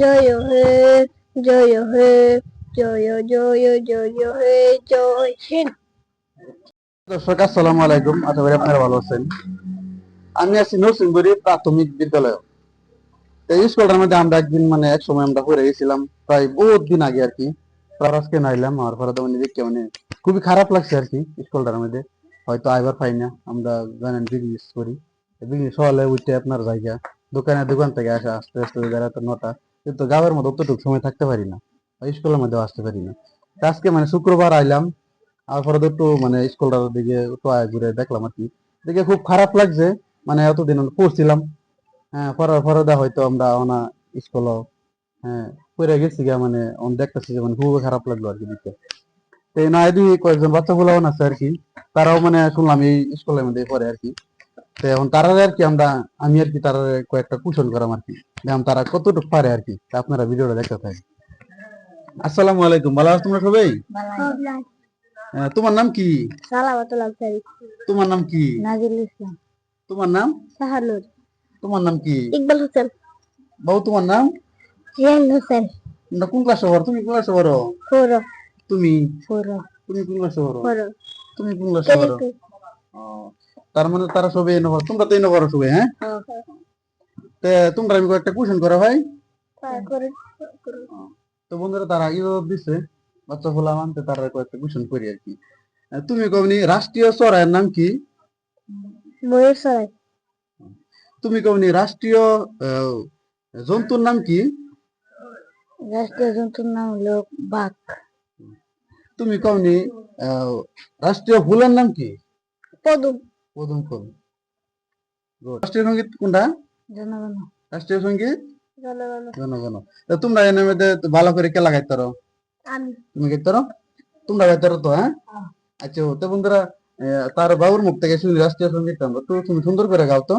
জয় হে জয় হে জয় জয় জয় হে জয় হিন্দ। দর্শক আসসালামু আলাইকুম, আশা করি আপনারা ভালো আছেন। আমি আছি নরসিংদী প্রাথমিক বিদ্যালয়। এই স্কুলটার মধ্যে আমরা একদিন মানে এক সময় আমরা পড়ে গেছিলাম, প্রায় বহুত দিন আগে আর কি। আজকে নাইলাম আমার পরে তো মানে দেখতে মানে খুবই খারাপ লাগছে আর কি। স্কুলটার মধ্যে হয়তো আইবার পাই না, আমরা জানেন বিজনেস করি, বিজনেস হলে উঠে আপনার জায়গা দোকান থেকে আসা আস্তে আস্তে বেড়াতে নটা, কিন্তু গাঁয়ের মধ্যে অতটুকু সময় থাকতে পারি না, স্কুলের মধ্যেও আসতে পারি না। তা আজকে মানে শুক্রবার আইলাম, আর পরে তো একটু মানে স্কুলটার দিকে একটু ঘুরে দেখলাম আর কি। দেখে খুব খারাপ লাগছে, মানে এতদিন পড়ছিলাম। হ্যাঁ, পরে পরে হয়তো আমরা ওনা স্কুল, হ্যাঁ, পড়ে গেছি গিয়া মানে দেখতেছি যে মানে খুব খারাপ লাগলো আর কি দেখতে। তো এই নয় দুই কয়েকজন বাচ্চা গুলাও আছে আর কি, তারাও মানে শুনলাম এই স্কুলের মধ্যে পড়ে আর কি। তো এখন তারা আর কি আমি আর কি তারা কয়েকটা কুশন করাম আর কি, যেমন তারা কতটুকু পারে আর কি। তা আপনারা ভিডিওটা দেখতে থাকেন। আসসালামু আলাইকুম, ভালো আছো তোমরা সবাই? তোমার নাম কি? সালাওয়াতুল আনসারী। তোমার নাম কি? নাজিল ইসলাম। তোমার নাম? সাহানুর। তোমার নাম কি? ইকবাল হোসেন। বাবু তোমার নাম? জিয়ান হোসেন। তোমরা কোন ক্লাসে পড়ো? তুমি কোন ক্লাসে পড়ো? ফোর। তুমি ফোর। তুমি কোন ক্লাসে পড়ো? ফোর। তুমি কোন ক্লাসে পড়ো? ও, তার মানে তারা সবাই এনে পড়ো, তোমরা তো এনে পড়ো সবাই, হ্যাঁ? তে তোমরা আমি কয়েকটা কোশ্চেন করা ভাই। তো বন্ধুরা তারা ইজত দিচ্ছে, বাচ্চা ফোলা মানতে তারা কয়েকটা কোশ্চেন করি আর কি। তুমি কবনি রাষ্ট্রীয় চড়াইয়ের নাম কি? ময়ূর সরাই। তুমি কবনি রাষ্ট্রীয় জন্তুর নাম কি? রাষ্ট্রীয় জন্তুর নাম হলো বাঘ। তুমি কবনি রাষ্ট্রীয় ফুলের নাম কি? পদুম। পদুম ফুল। রাষ্ট্রীয় সঙ্গীত কোনটা? জনগণ। রাষ্ট্রীয় সঙ্গীত জনগণ। জনগণ। তা তোমরা এর মধ্যে ভালো করে খেলা গাইতে পারো? আমি। তুমি গাইতে পারো? তোমরা গাইতে পারো তো, হ্যাঁ? আচ্ছা, তো বন্ধুরা তার বাবুর মুখ থেকে শুনি রাষ্ট্রীয় সঙ্গীত আমরা তো, তুমি সুন্দর করে গাও তো।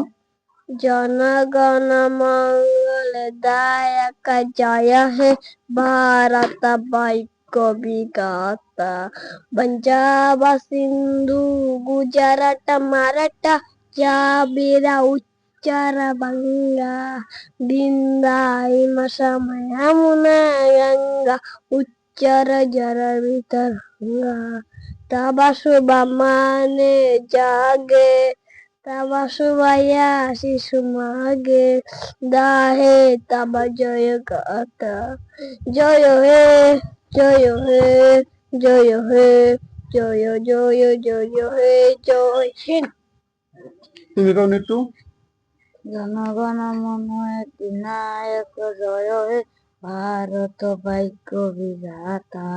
জনগণ মঙ্গল দায়ক জয় হে ভারত ভাগ্য বিধাতা পঞ্জাব সিন্ধু গুজরাট মারাঠা দ্রাবিড় উচ্চার বাংলা বিন্দা হিমালয় যমুনা গঙ্গা উচ্চার জর বিতরঙ্গা তব শুভ মানে জাগে তব শুভয়া শিশু মাগে দাহে তব জয় গাথা জয় হে জয় হে জয় হে জয় জয় জয় হে জয় হিন্দ। তুমি কও একটু। জনগণ মন অধিনায়ক জয় হে ভারত ভাগ্য বিধাতা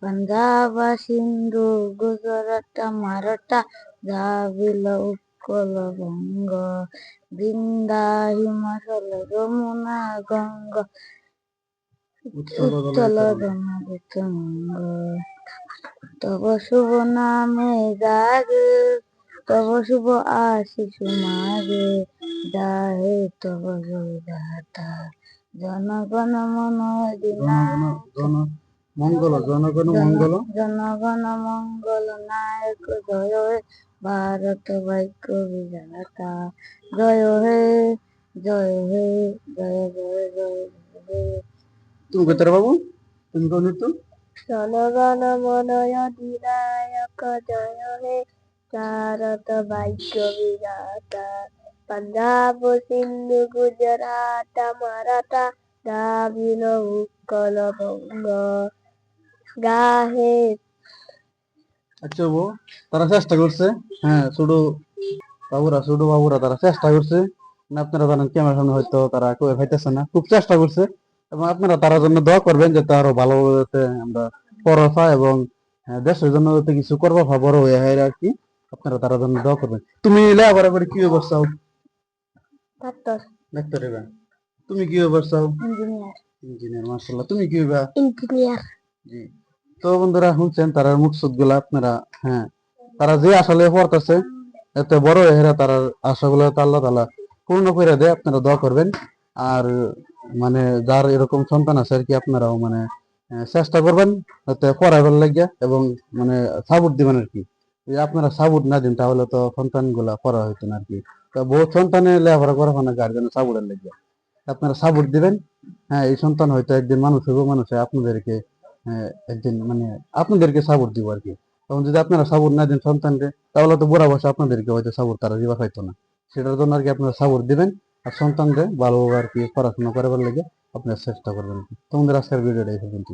পঞ্জাব সিন্ধু গুজরাট মারাঠা দ্রাবিড় উৎকল বঙ্গ বিন্দা হিমাচল যমুনা গঙ্গা উত্তল জনবিতঙ্গ তব শুভ নামে জাগে তব শুভ আশিস মাগে দাহে তব জয় দাতা জনগণ মন অধিনায়ক জনগণ মঙ্গল জনগণ মঙ্গল নায়ক জয় হে ভারত ভাগ্য বিধাতা জয় হে জয় হে জয় জয় জয় হে। তুমি কইতে পারো বাবু? তুমি কও একটু। জনগণ মন অধিনায়ক জয় হে ভারত ভাগ্য বিধাতা পঞ্জাব সিন্ধু গুজরাট মারাঠা দ্রাবিড় উৎকল বঙ্গ গাহে। আচ্ছা বাবু, তারা চেষ্টা করছে, হ্যাঁ, ছোট বাবুরা তারা চেষ্টা করছে না। আপনারা জানেন ক্যামেরার সামনে হয়তো তারা কেউ পাইতেছে না, খুব চেষ্টা করছে। এবং আপনারা তার জন্য দোয়া করবেন যাতে আরো ভালো যাতে আমরা পড়া এবং দেশের জন্য যাতে কিছু করবো বড় হয়ে হয় আর কি। আপনারা তার জন্য দোয়া করবেন। তুমি লেখাপড়া করে কি করছো? ডাক্তার। ডাক্তার হইবা। তুমি কি করছো? ইঞ্জিনিয়ার। ইঞ্জিনিয়ার, মাশাআল্লাহ। তুমি কি হইবা? ইঞ্জিনিয়ার। জি। তো বন্ধুরা শুনছেন তার মুকসুদ গুলা আপনারা, হ্যাঁ, তারা যে আসলে পড়তেছে এতে বড় হেরা তার আশাগুলো আল্লাহ তাআলা পূর্ণ করে দেয়। আপনারা দোয়া করবেন। আর মানে যার এরকম সন্তান আছে আর কি, আপনারাও মানে চেষ্টা করবেন যাতে পড়াবার লাগিয়া এবং মানে সাপোর্ট দিবেন আর কি। যদি আপনারা সাপোর্ট না দিন তাহলে তো সন্তান গুলা পড়া হইতো না আর কি। তো বহুত সন্তানে লেখাপড়া করা হয় না গার্জেনের সাপোর্টের লাগিয়া। আপনারা সাপোর্ট দিবেন। হ্যাঁ, এই সন্তান হয়তো একদিন মানুষ হইব, মানুষে আপনাদেরকে একদিন মানে আপনাদেরকে সাপোর্ট দিব আর কি। তখন যদি আপনারা সাপোর্ট না দেন সন্তানকে, তাহলে তো বুড়া বয়সে আপনাদেরকে হয়তো সাপোর্ট তারা দিবা হয়তো না। সেটার জন্য আর কি আপনারা সাপোর্ট দিবেন, আর সন্তানকে ভালোভাবে আর কি পড়াশোনা করাবার লেগে আপনারা চেষ্টা করবেন। তোমাদের আজকের ভিডিওটা এই পর্যন্ত।